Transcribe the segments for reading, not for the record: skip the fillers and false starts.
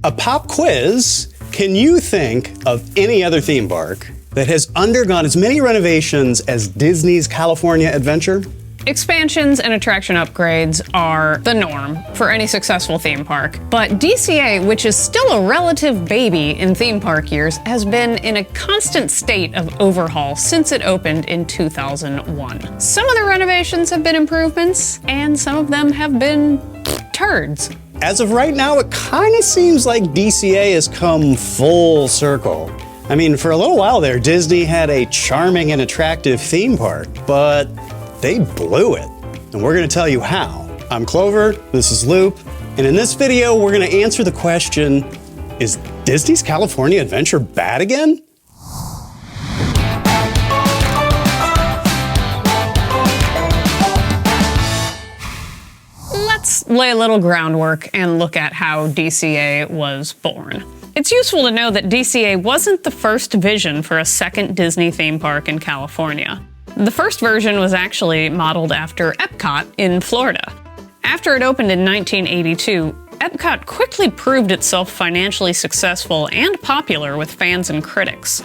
A pop quiz: can you think of any other theme park that has undergone as many renovations as Disney's California Adventure? Expansions and attraction upgrades are the norm for any successful theme park, but DCA, which is still a relative baby in theme park years, has been in a constant state of overhaul since it opened in 2001. Some of the renovations have been improvements, and some of them have been turds. As of right now, it kind of seems like DCA has come full circle. I mean, for a little while there, Disney had a charming and attractive theme park, but they blew it. And we're gonna tell you how. I'm Clover, this is Loop, and in this video, we're gonna answer the question, is Disney's California Adventure bad again? Let's lay a little groundwork and look at how DCA was born. It's useful to know that DCA wasn't the first vision for a second Disney theme park in California. The first version was actually modeled after Epcot in Florida. After it opened in 1982, Epcot quickly proved itself financially successful and popular with fans and critics.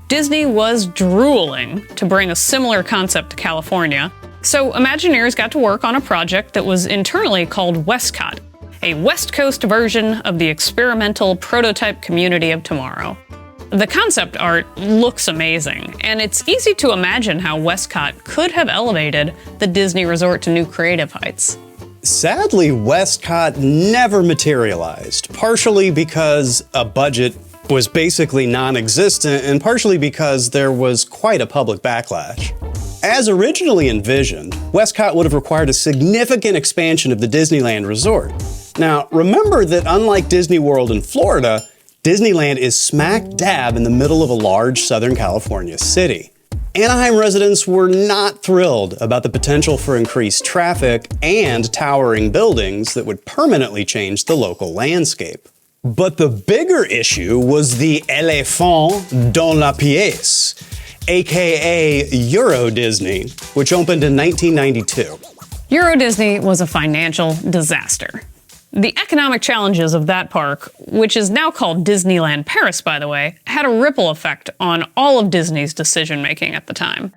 Disney was drooling to bring a similar concept to California, so Imagineers got to work on a project that was internally called Westcot, a West Coast version of the experimental prototype community of tomorrow. The concept art looks amazing, and it's easy to imagine how Westcot could have elevated the Disney resort to new creative heights. Sadly, Westcot never materialized, partially because a budget was basically non-existent, and partially because there was quite a public backlash. As originally envisioned, Westcot would have required a significant expansion of the Disneyland resort. Now, remember that unlike Disney World in Florida, Disneyland is smack dab in the middle of a large Southern California city. Anaheim residents were not thrilled about the potential for increased traffic and towering buildings that would permanently change the local landscape. But the bigger issue was the éléphant dans la pièce, aka Euro Disney, which opened in 1992. Euro Disney was a financial disaster. The economic challenges of that park, which is now called Disneyland Paris, by the way, had a ripple effect on all of Disney's decision-making at the time.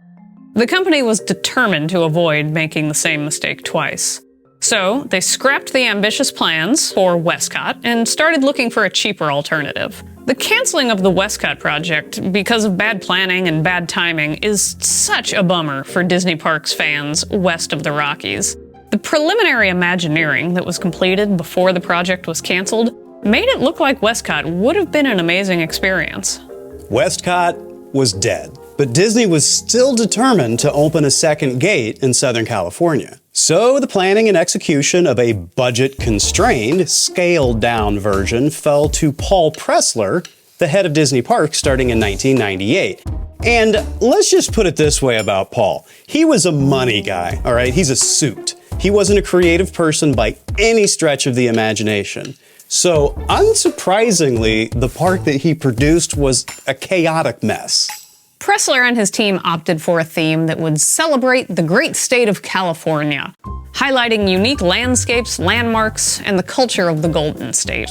The company was determined to avoid making the same mistake twice. So they scrapped the ambitious plans for Westcot and started looking for a cheaper alternative. The canceling of the Westcot project because of bad planning and bad timing is such a bummer for Disney Parks fans west of the Rockies. The preliminary Imagineering that was completed before the project was canceled made it look like Westcot would have been an amazing experience. Westcot was dead, but Disney was still determined to open a second gate in Southern California. So the planning and execution of a budget-constrained, scaled-down version fell to Paul Pressler, the head of Disney Parks, starting in 1998. And let's just put it this way about Paul. He was a money guy, all right? He's a suit. He wasn't a creative person by any stretch of the imagination. So, unsurprisingly, the park that he produced was a chaotic mess. Pressler and his team opted for a theme that would celebrate the great state of California, highlighting unique landscapes, landmarks, and the culture of the Golden State.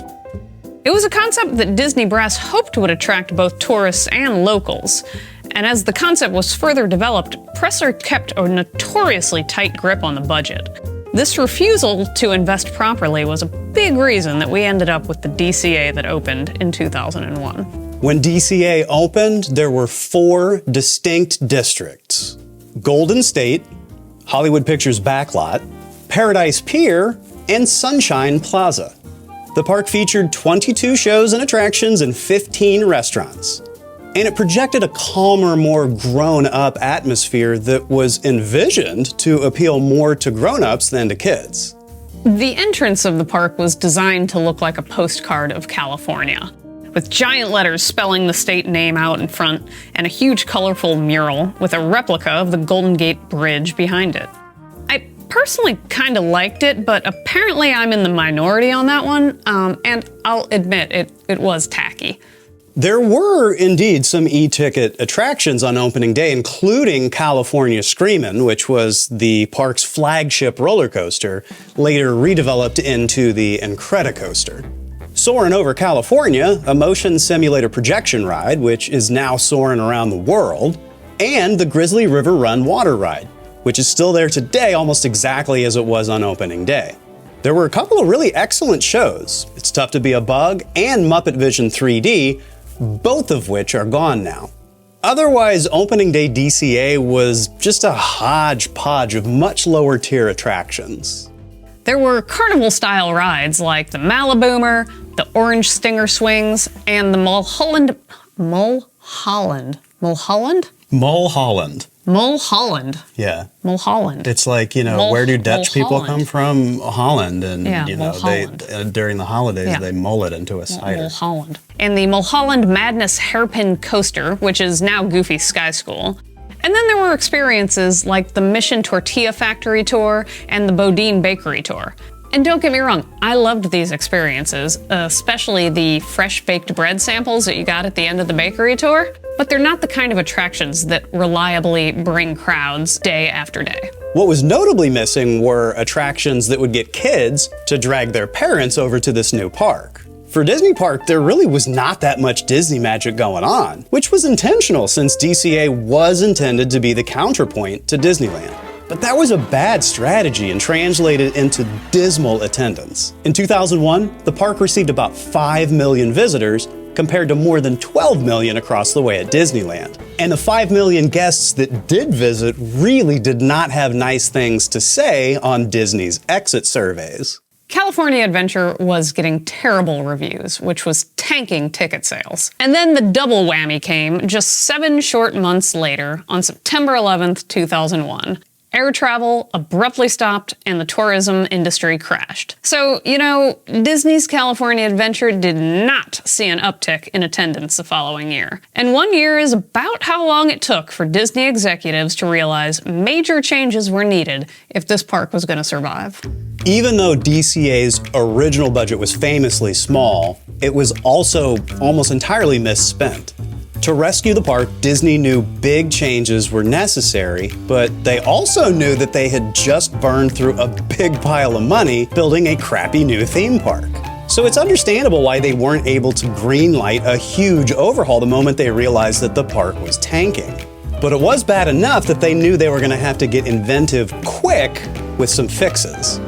It was a concept that Disney brass hoped would attract both tourists and locals. And as the concept was further developed, Pressler kept a notoriously tight grip on the budget. This refusal to invest properly was a big reason that we ended up with the DCA that opened in 2001. When DCA opened, there were 4 distinct districts: Golden State, Hollywood Pictures Backlot, Paradise Pier, and Sunshine Plaza. The park featured 22 shows and attractions and 15 restaurants. And it projected a calmer, more grown-up atmosphere that was envisioned to appeal more to grown-ups than to kids. The entrance of the park was designed to look like a postcard of California, with giant letters spelling the state name out in front and a huge colorful mural with a replica of the Golden Gate Bridge behind it. I personally kind of liked it, but apparently I'm in the minority on that one, and I'll admit it was tacky. There were indeed some e-ticket attractions on opening day, including California Screamin', which was the park's flagship roller coaster, later redeveloped into the Incredicoaster. Soarin' over California, a motion simulator projection ride, which is now soaring around the world, and the Grizzly River Run water ride, which is still there today almost exactly as it was on opening day. There were a couple of really excellent shows, It's Tough to Be a Bug and Muppet Vision 3D, both of which are gone now. Otherwise, opening day DCA was just a hodgepodge of much lower tier attractions. There were carnival-style rides like the Maliboomer, the Orange Stinger Swings, and the Mulholland. Yeah. Mulholland. It's like, where do Dutch people come from? Holland. And, Yeah, they Mulholland. during the holidays, Yeah. they mull it into a cider. Mulholland. And the Mulholland Madness Hairpin Coaster, which is now Goofy Sky School. And then there were experiences like the Mission Tortilla Factory Tour and the Bodine Bakery Tour. And don't get me wrong, I loved these experiences, especially the fresh baked bread samples that you got at the end of the bakery tour, but they're not the kind of attractions that reliably bring crowds day after day. What was notably missing were attractions that would get kids to drag their parents over to this new park. For Disney Park, there really was not that much Disney magic going on, which was intentional since DCA was intended to be the counterpoint to Disneyland. But that was a bad strategy and translated into dismal attendance. In 2001, the park received about 5 million visitors compared to more than 12 million across the way at Disneyland. And the 5 million guests that did visit really did not have nice things to say on Disney's exit surveys. California Adventure was getting terrible reviews, which was tanking ticket sales. And then the double whammy came just 7 short months later on September 11th, 2001. Air travel abruptly stopped and the tourism industry crashed. So, Disney's California Adventure did not see an uptick in attendance the following year. And 1 year is about how long it took for Disney executives to realize major changes were needed if this park was going to survive. Even though DCA's original budget was famously small, it was also almost entirely misspent. To rescue the park, Disney knew big changes were necessary, but they also knew that they had just burned through a big pile of money building a crappy new theme park. So it's understandable why they weren't able to greenlight a huge overhaul the moment they realized that the park was tanking. But it was bad enough that they knew they were going to have to get inventive quick with some fixes.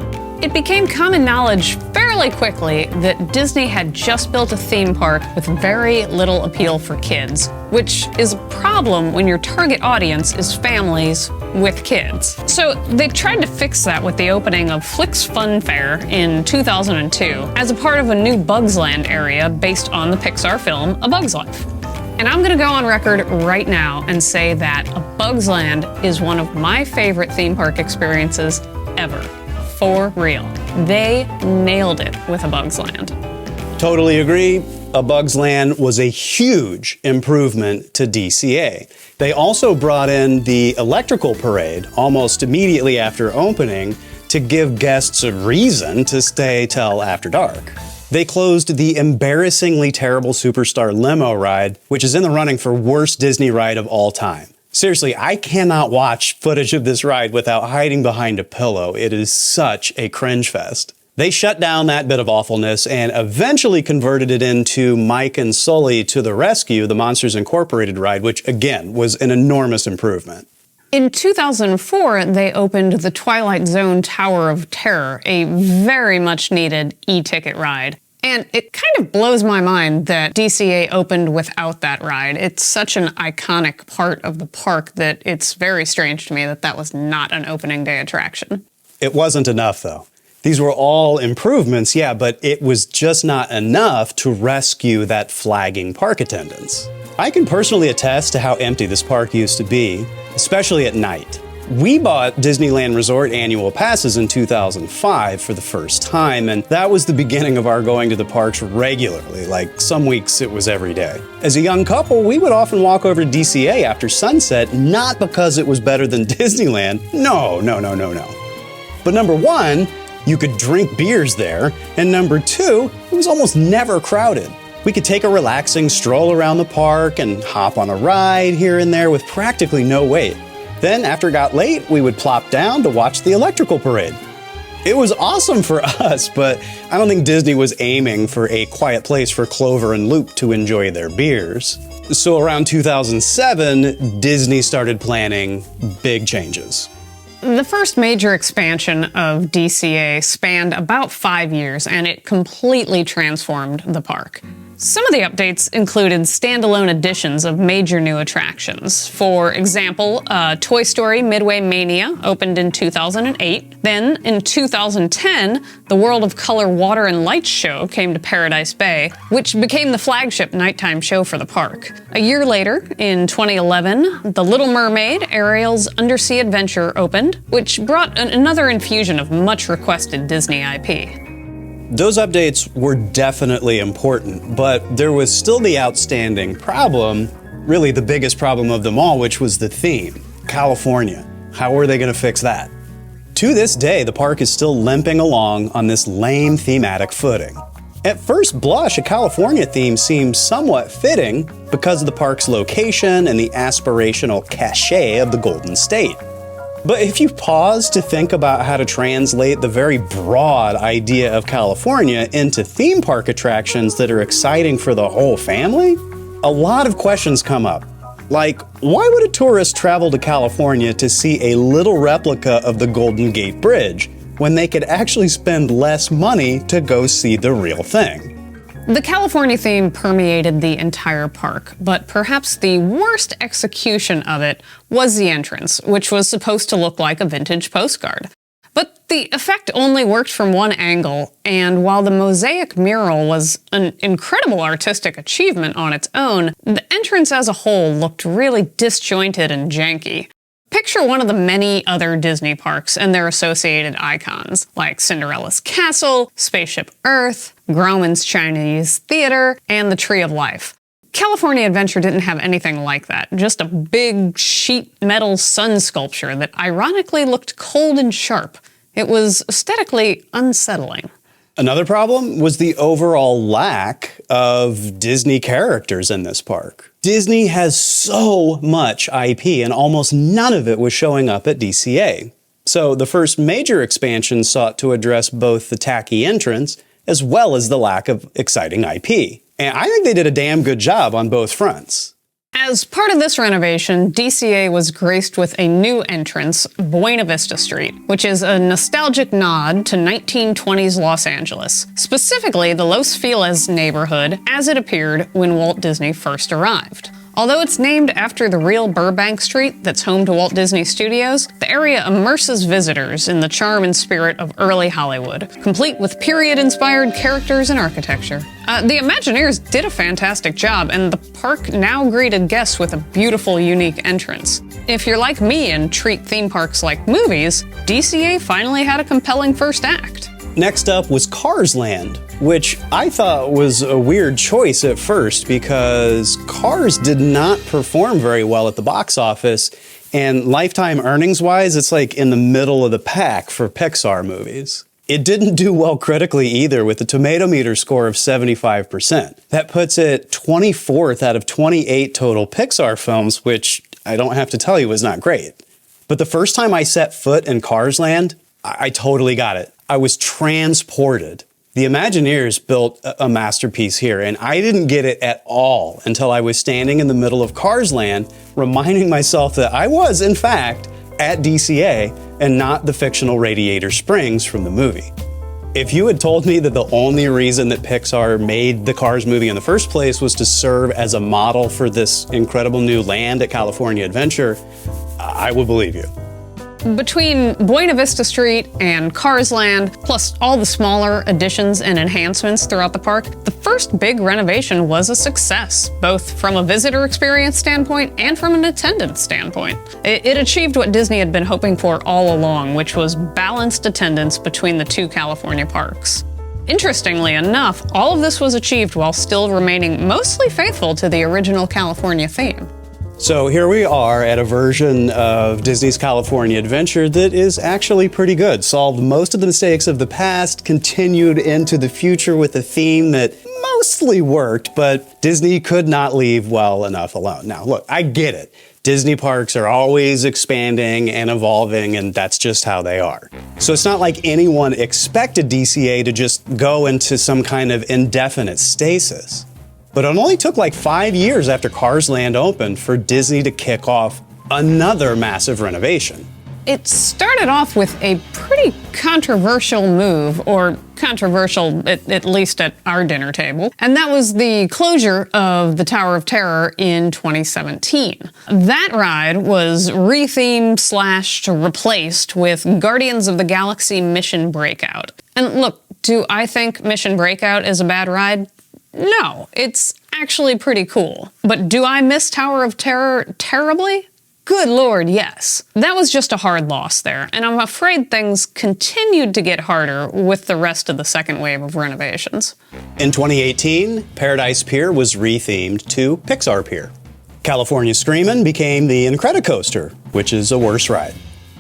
It became common knowledge fairly quickly that Disney had just built a theme park with very little appeal for kids, which is a problem when your target audience is families with kids. So they tried to fix that with the opening of Flick's Fun Fair in 2002 as a part of a new Bugs Land area based on the Pixar film A Bug's Life. And I'm gonna go on record right now and say that A Bug's Land is one of my favorite theme park experiences ever. For real. They nailed it with A Bug's Land. Totally agree. A Bug's Land was a huge improvement to DCA. They also brought in the electrical parade almost immediately after opening to give guests a reason to stay till after dark. They closed the embarrassingly terrible Superstar Limo ride, which is in the running for worst Disney ride of all time. Seriously, I cannot watch footage of this ride without hiding behind a pillow. It is such a cringe fest. They shut down that bit of awfulness and eventually converted it into Mike and Sully to the Rescue, the Monsters Incorporated ride, which again was an enormous improvement. In 2004, they opened the Twilight Zone Tower of Terror, a very much needed e-ticket ride. And it kind of blows my mind that DCA opened without that ride. It's such an iconic part of the park that it's very strange to me that that was not an opening day attraction. It wasn't enough, though. These were all improvements, yeah, but it was just not enough to rescue that flagging park attendance. I can personally attest to how empty this park used to be, especially at night. We bought Disneyland Resort annual passes in 2005 for the first time, and that was the beginning of our going to the parks regularly, like some weeks it was every day. As a young couple, we would often walk over to DCA after sunset, not because it was better than Disneyland. No. But number one, you could drink beers there, and number two, it was almost never crowded. We could take a relaxing stroll around the park and hop on a ride here and there with practically no wait. Then, after it got late, we would plop down to watch the electrical parade. It was awesome for us, but I don't think Disney was aiming for a quiet place for Clover and Luke to enjoy their beers. So around 2007, Disney started planning big changes. The first major expansion of DCA spanned about 5 years, and it completely transformed the park. Some of the updates included standalone additions of major new attractions. For example, Toy Story Midway Mania opened in 2008. Then, in 2010, the World of Color Water and Lights show came to Paradise Bay, which became the flagship nighttime show for the park. A year later, in 2011, The Little Mermaid, Ariel's Undersea Adventure opened, which brought another infusion of much-requested Disney IP. Those updates were definitely important, but there was still the outstanding problem, really the biggest problem of them all, which was the theme, California. How were they going to fix that? To this day, the park is still limping along on this lame thematic footing. At first blush, a California theme seems somewhat fitting because of the park's location and the aspirational cachet of the Golden State. But if you pause to think about how to translate the very broad idea of California into theme park attractions that are exciting for the whole family, a lot of questions come up. Like, why would a tourist travel to California to see a little replica of the Golden Gate Bridge when they could actually spend less money to go see the real thing? The California theme permeated the entire park, but perhaps the worst execution of it was the entrance, which was supposed to look like a vintage postcard. But the effect only worked from one angle, and while the mosaic mural was an incredible artistic achievement on its own, the entrance as a whole looked really disjointed and janky. Picture one of the many other Disney parks and their associated icons, like Cinderella's Castle, Spaceship Earth, Grauman's Chinese Theater, and the Tree of Life. California Adventure didn't have anything like that, just a big sheet metal sun sculpture that ironically looked cold and sharp. It was aesthetically unsettling. Another problem was the overall lack of Disney characters in this park. Disney has so much IP and almost none of it was showing up at DCA. So the first major expansion sought to address both the tacky entrance as well as the lack of exciting IP. And I think they did a damn good job on both fronts. As part of this renovation, DCA was graced with a new entrance, Buena Vista Street, which is a nostalgic nod to 1920s Los Angeles, specifically the Los Feliz neighborhood as it appeared when Walt Disney first arrived. Although it's named after the real Burbank Street that's home to Walt Disney Studios, the area immerses visitors in the charm and spirit of early Hollywood, complete with period-inspired characters and architecture. The Imagineers did a fantastic job, and the park now greeted guests with a beautiful, unique entrance. If you're like me and treat theme parks like movies, DCA finally had a compelling first act. Next up was Cars Land, which I thought was a weird choice at first because Cars did not perform very well at the box office, and lifetime earnings-wise, it's like in the middle of the pack for Pixar movies. It didn't do well critically either, with a tomato meter score of 75%. That puts it 24th out of 28 total Pixar films, which I don't have to tell you is not great. But the first time I set foot in Cars Land, I totally got it. I was transported. The Imagineers built a masterpiece here, and I didn't get it at all until I was standing in the middle of Cars Land, reminding myself that I was, in fact, at DCA and not the fictional Radiator Springs from the movie. If you had told me that the only reason that Pixar made the Cars movie in the first place was to serve as a model for this incredible new land at California Adventure, I would believe you. Between Buena Vista Street and Cars Land, plus all the smaller additions and enhancements throughout the park, the first big renovation was a success, both from a visitor experience standpoint and from an attendance standpoint. It achieved what Disney had been hoping for all along, which was balanced attendance between the two California parks. Interestingly enough, all of this was achieved while still remaining mostly faithful to the original California theme. So here we are at a version of Disney's California Adventure that is actually pretty good. Solved most of the mistakes of the past, continued into the future with a theme that mostly worked, but Disney could not leave well enough alone. Now look, I get it. Disney parks are always expanding and evolving, and that's just how they are. So it's not like anyone expected DCA to just go into some kind of indefinite stasis. But it only took like 5 years after Cars Land opened for Disney to kick off another massive renovation. It started off with a pretty controversial move, or controversial at least at our dinner table, and that was the closure of the Tower of Terror in 2017. That ride was rethemed/replaced with Guardians of the Galaxy Mission Breakout. And look, do I think Mission Breakout is a bad ride? No, it's actually pretty cool. But do I miss Tower of Terror terribly? Good Lord, yes. That was just a hard loss there, and I'm afraid things continued to get harder with the rest of the second wave of renovations. In 2018, Paradise Pier was rethemed to Pixar Pier. California Screamin' became the Incredicoaster, which is a worse ride.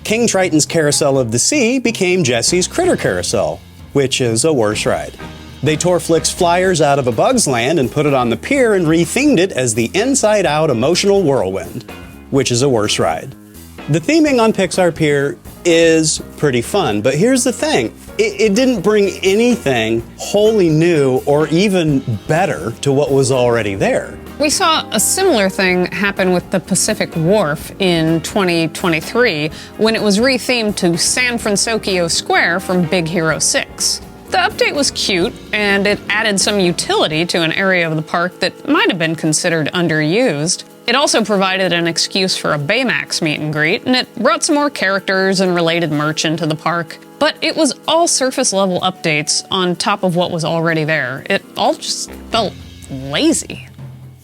King Triton's Carousel of the Sea became Jesse's Critter Carousel, which is a worse ride. They tore Flick's Flyers out of A Bug's Land and put it on the pier and rethemed it as the Inside Out Emotional Whirlwind, which is a worse ride. The theming on Pixar Pier is pretty fun, but here's the thing. It didn't bring anything wholly new or even better to what was already there. We saw a similar thing happen with the Pacific Wharf in 2023 when it was rethemed to San Francisco Square from Big Hero 6. The update was cute, and it added some utility to an area of the park that might have been considered underused. It also provided an excuse for a Baymax meet and greet, and it brought some more characters and related merch into the park. But it was all surface-level updates on top of what was already there. It all just felt lazy.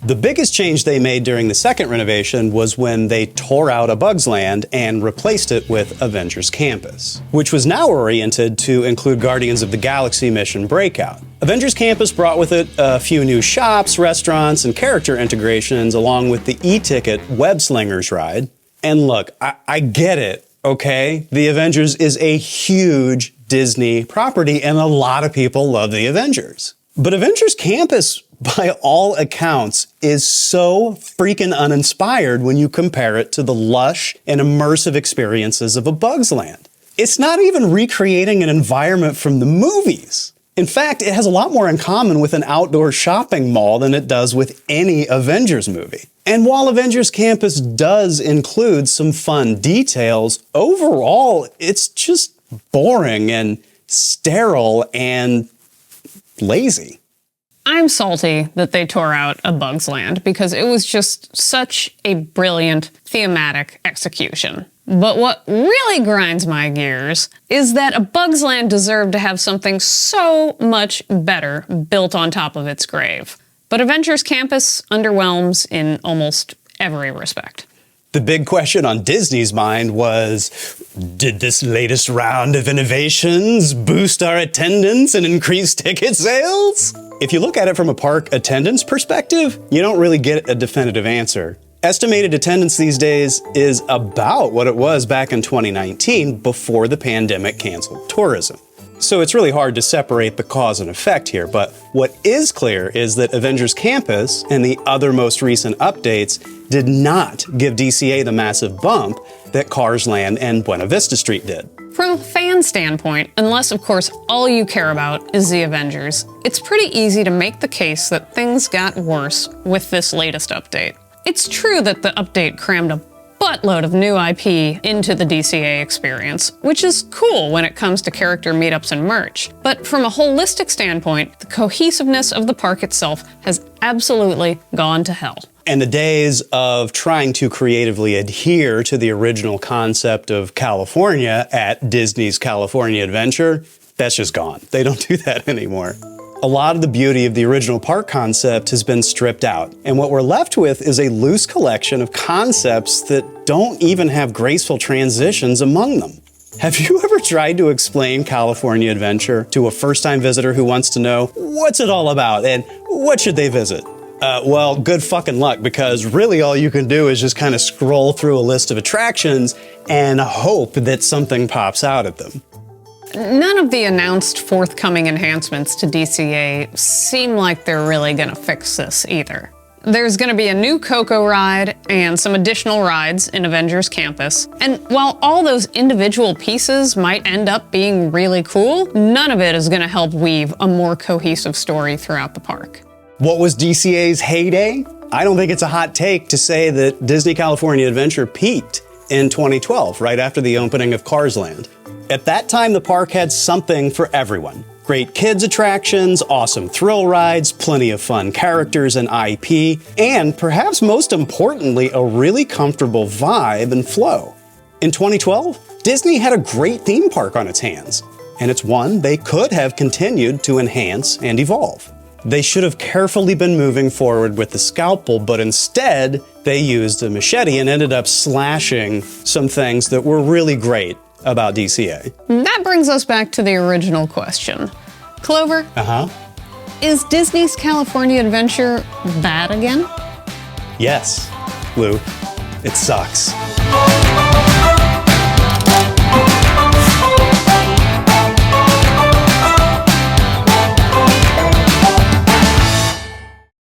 The biggest change they made during the second renovation was when they tore out A Bug's Land and replaced it with Avengers Campus, which was now oriented to include Guardians of the Galaxy Mission Breakout. Avengers Campus brought with it a few new shops, restaurants, and character integrations, along with the e-ticket Web Slingers ride. And look, I get it, okay? The Avengers is a huge Disney property, and a lot of people love the Avengers. But Avengers Campus, by all accounts, is so freaking uninspired when you compare it to the lush and immersive experiences of A Bug's Land. It's not even recreating an environment from the movies. In fact, it has a lot more in common with an outdoor shopping mall than it does with any Avengers movie. And while Avengers Campus does include some fun details, overall, it's just boring and sterile and lazy. I'm salty that they tore out A Bug's Land because it was just such a brilliant thematic execution. But what really grinds my gears is that A Bug's Land deserved to have something so much better built on top of its grave. But Avengers Campus underwhelms in almost every respect. The big question on Disney's mind was, did this latest round of innovations boost our attendance and increase ticket sales? If you look at it from a park attendance perspective, you don't really get a definitive answer. Estimated attendance these days is about what it was back in 2019 before the pandemic canceled tourism. So it's really hard to separate the cause and effect here, but what is clear is that Avengers Campus and the other most recent updates did not give DCA the massive bump that Cars Land and Buena Vista Street did. From a fan standpoint, unless of course all you care about is the Avengers, it's pretty easy to make the case that things got worse with this latest update. It's true that the update crammed a buttload of new IP into the DCA experience, which is cool when it comes to character meetups and merch. But from a holistic standpoint, the cohesiveness of the park itself has absolutely gone to hell. And the days of trying to creatively adhere to the original concept of California at Disney's California Adventure, that's just gone. They don't do that anymore. A lot of the beauty of the original park concept has been stripped out, and what we're left with is a loose collection of concepts that don't even have graceful transitions among them. Have you ever tried to explain California Adventure to a first-time visitor who wants to know what's it all about and what should they visit? Well, good fucking luck, because really all you can do is just kind of scroll through a list of attractions and hope that something pops out at them. None of the announced forthcoming enhancements to DCA seem like they're really gonna fix this either. There's going to be a new Coco ride and some additional rides in Avengers Campus. And while all those individual pieces might end up being really cool, none of it is going to help weave a more cohesive story throughout the park. What was DCA's heyday? I don't think it's a hot take to say that Disney California Adventure peaked in 2012, right after the opening of Cars Land. At that time, the park had something for everyone. Great kids attractions, awesome thrill rides, plenty of fun characters and IP, and perhaps most importantly, a really comfortable vibe and flow. In 2012, Disney had a great theme park on its hands, and it's one they could have continued to enhance and evolve. They should have carefully been moving forward with the scalpel, but instead, they used a machete and ended up slashing some things that were really great about DCA. That brings us back to the original question. Clover, is Disney's California Adventure bad again? Yes, Lou, it sucks.